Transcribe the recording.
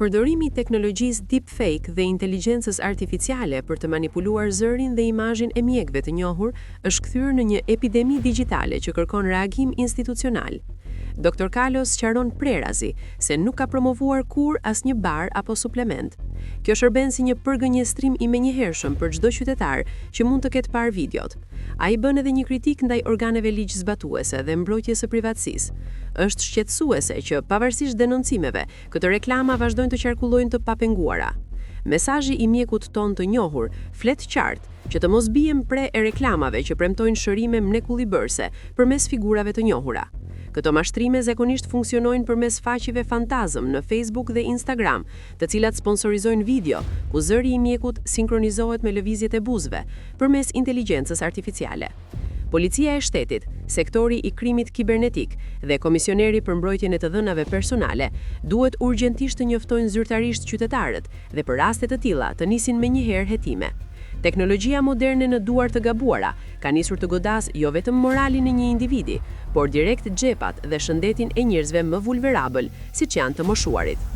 Përdorimi i teknologjisë deepfake dhe inteligjencës artificiale për të manipuluar zërin dhe imazhin e mjekëve të njohur është kthyer në një epidemi digjitale që kërkon reagim institucional. Dr. Carlos sqaron prerazi se nuk ka promovuar kur asnjë bar apo suplement. Kjo shërben si një përgënjestrim i menjëhershëm për çdo qytetar që mund të ketë parë videot. Ai bën edhe një kritik ndaj organeve ligjzbatuese dhe mbrojtjes së privatësisë. Është shqetësuese që pavarësisht denoncimeve, këto reklama vazhdojnë të qarkullojnë të papenguara. Mesazhi i mjekut ton të njohur flet qartë që të mos bijem pre e reklamave që premtojnë shërime mrekullibërse përmes figurave të njohura. Këto mashtrime zakonisht funksionojnë përmes faqeve fantazëm në Facebook dhe Instagram, të cilat sponsorizojnë video ku zëri i mjekut sinkronizohet me lëvizjet e buzëve përmes inteligjencës artificiale. Policia e shtetit, sektori i krimit kibernetik dhe komisioneri për mbrojtjen e të dhënave personale duhet urgjentisht të njoftojnë zyrtarisht qytetarët dhe për raste të tilla të nisin menjëherë hetime. Teknologjia moderne në duar të gabuara ka nisur të godas jo vetëm moralin e një individi, por direkt xhepat dhe shëndetin e njerëzve më vulnerabël, siç janë të moshuarit.